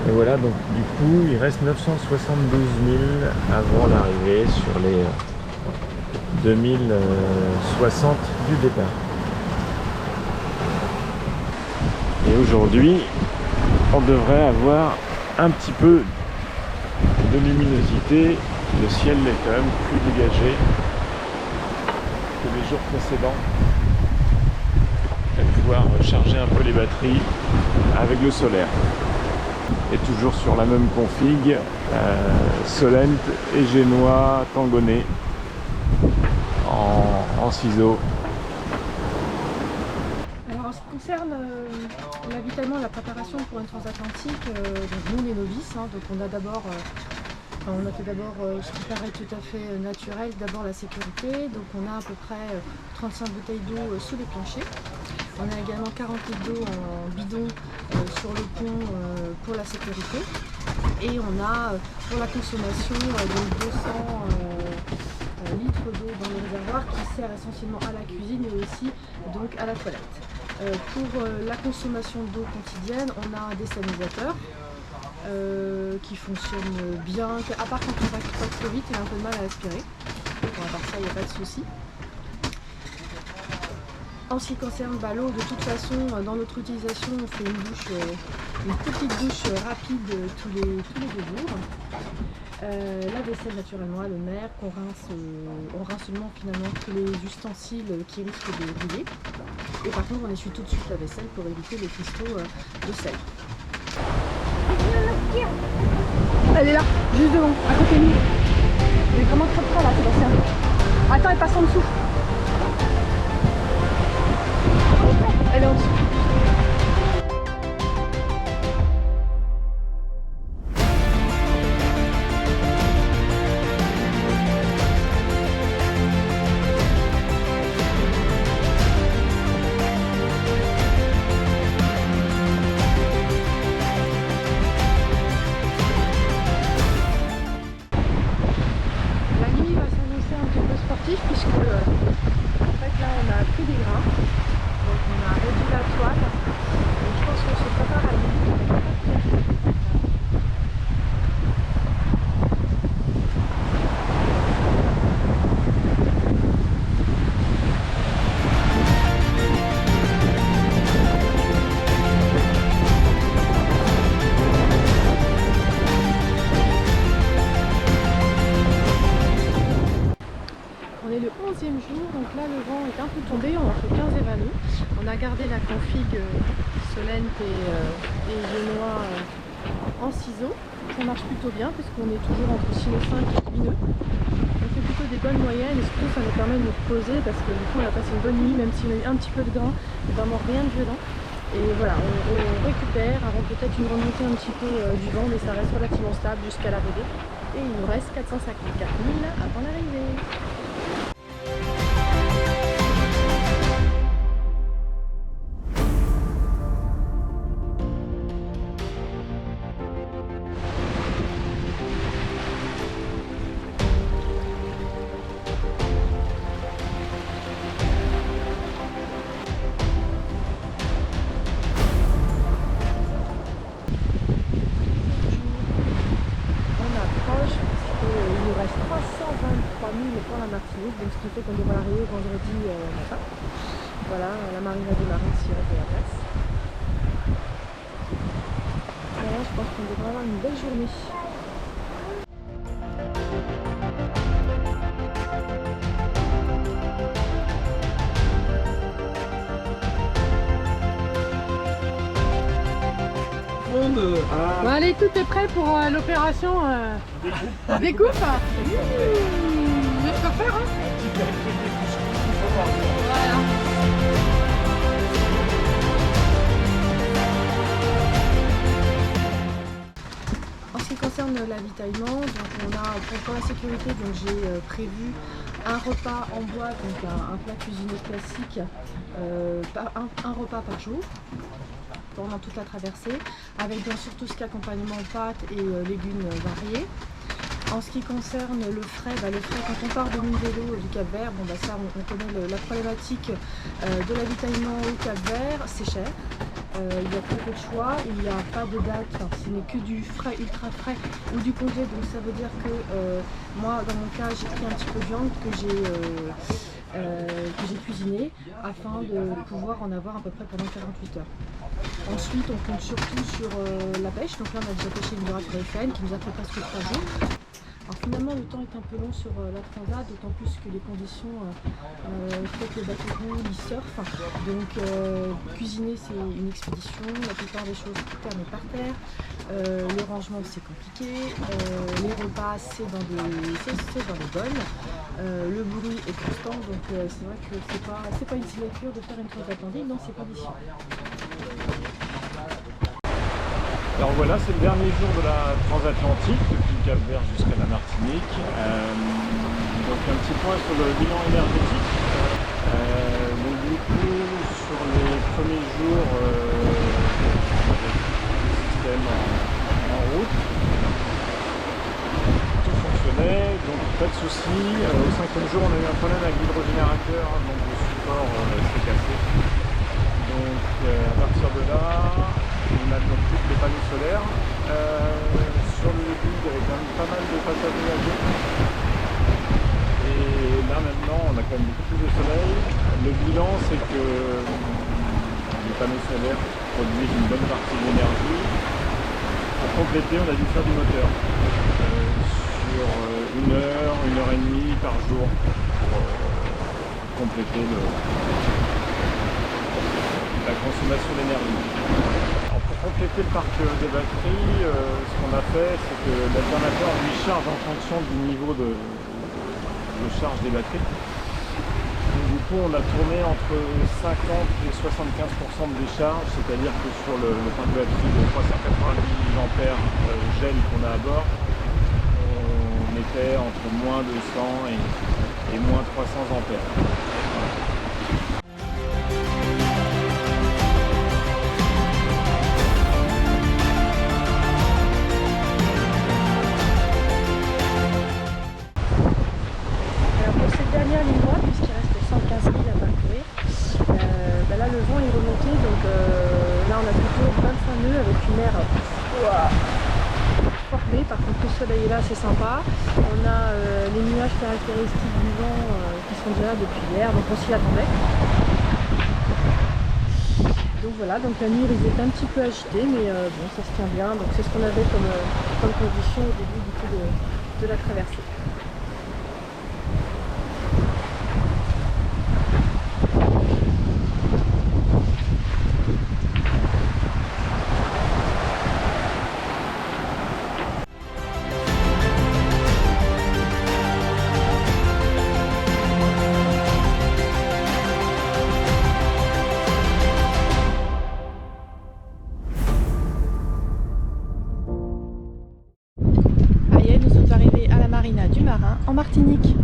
Et voilà, donc du coup, il reste 972 000 avant l'arrivée sur les 2060 du départ. Et aujourd'hui, on devrait avoir un petit peu de luminosité. Le ciel est quand même plus dégagé que les jours précédents. Et pouvoir charger un peu les batteries avec le solaire. Et toujours sur la même config, Solent et Génois Tangonais en ciseaux. Alors en ce qui concerne l'avitaillement et la préparation pour une transatlantique, donc nous les novices, donc on a d'abord on a fait d'abord ce qui paraît tout à fait naturel, d'abord la sécurité. Donc on a à peu près 35 bouteilles d'eau sous les planchers. On a également 40 litres d'eau en bidon sur le pont pour la sécurité. Et on a pour la consommation donc 200 litres d'eau dans le réservoir qui sert essentiellement à la cuisine et aussi donc à la toilette. Pour la consommation d'eau quotidienne, on a un désalisateur qui fonctionne bien, à part quand on va trop vite, il a un peu de mal à aspirer. Bon, à part ça, il n'y a pas de souci. En ce qui concerne l'eau, de toute façon, dans notre utilisation, on fait une petite douche rapide tous les 2 jours. La vaisselle naturellement à l'eau mer, on rince seulement finalement tous les ustensiles qui risquent de brûler. Et par contre, on essuie tout de suite la vaisselle pour éviter les cristaux de sel. Elle est là, juste devant, à côté de nous. Elle est vraiment très près là, Sébastien. Attends, elle passe en dessous. Elle est en dessous. Puisque en fait là on a pris des grains, donc on a réduit la toile, donc je pense qu'on se prépare à l'hiver. On est le 11e jour, donc là le vent est un peu tombé, on a fait 15 et 20 nœuds. On a gardé la config Solent et Génois en ciseaux. Ça marche plutôt bien puisqu'on est toujours entre 6 et 5 et 8 nœuds. On fait plutôt des bonnes moyennes et surtout ça nous permet de nous reposer parce que du coup on a passé une bonne nuit, même s'il y a eu un petit peu de grain, vraiment rien de violent. Et voilà, on récupère avant peut-être une remontée un petit peu du vent, mais ça reste relativement stable jusqu'à l'arrivée. Et il nous reste 454 000 avant l'arrivée. Il nous reste 323 000 pour la Martinique, donc ce qui fait qu'on devra arriver vendredi matin. Voilà, la marine a démarré s'il reste de la place. Voilà, je pense qu'on devra avoir une belle journée. Bon, allez, tout est prêt pour l'opération découpe. Je peux faire, hein. Voilà. En ce qui concerne l'avitaillement, donc on a pour la sécurité, donc j'ai prévu un repas en bois, donc un plat cuisiné classique, un repas par jour pendant toute la traversée, avec bien sûr tout ce qui est accompagnement pâtes et légumes variés. En ce qui concerne le frais, quand on part de Mindelo du Cap-Vert, ça on connaît la problématique de l'avitaillement au Cap-Vert, c'est cher. Il y a très peu de choix, il n'y a pas de date, enfin, ce n'est que du frais, ultra frais ou du congelé, donc ça veut dire que moi dans mon cas j'ai pris un petit peu de viande que j'ai cuisiné afin de pouvoir en avoir à peu près pendant 48 heures. Ensuite on compte surtout sur la pêche, donc là on a déjà pêché une dorade coryphéenne qui nous a fait presque 3 jours. Alors finalement le temps est un peu long sur la transat, d'autant plus que les conditions fait que le bateau roule, il surfe. Donc cuisiner c'est une expédition, la plupart des choses terre mais par terre. Le rangement c'est compliqué, les repas c'est dans des bols. Le bruit est constant, donc c'est vrai que c'est pas une signature de faire une transatlantique dans ces conditions. Alors voilà, c'est le dernier jour de la transatlantique, depuis le Cap-Vert jusqu'à la Martinique. Donc un petit point sur le bilan énergétique. Donc du coup, sur les premiers jours, le système en route, tout fonctionnait, donc pas de souci. Au 5e jour, on a eu un problème avec l'hydrogénérateur, donc le support s'est cassé. Donc à partir de là, on a donc plus les panneaux solaires. Sur le début, il y avait quand même pas mal de passages nuageux. Et là maintenant, on a quand même beaucoup plus de soleil. Le bilan, c'est que les panneaux solaires produisent une bonne partie de l'énergie. Pour compléter, on a dû faire du moteur. Sur 1 heure, 1 heure et demie par jour pour compléter la consommation d'énergie. Pour compléter le parc des batteries, ce qu'on a fait, c'est que l'alternateur lui charge en fonction du niveau de charge des batteries. Donc, du coup, on a tourné entre 50 et 75% de décharge, c'est-à-dire que sur le pack de batterie de 390 ampères gel qu'on a à bord, on était entre moins 200 et moins 300 ampères. Voilà. Dernière ligne droite, puisqu'il reste 115 000 à parcourir. Là le vent est remonté, donc là on a plutôt 25 nœuds avec une mer formée. Par contre le soleil est là, c'est sympa. On a les nuages caractéristiques du vent qui sont déjà là depuis hier, donc on s'y attendait. Donc voilà, donc la nuit ils étaient un petit peu agités, mais bon ça se tient bien, donc c'est ce qu'on avait comme condition au début du coup de la traversée. Nous sommes arrivés à la marina du Marin en Martinique.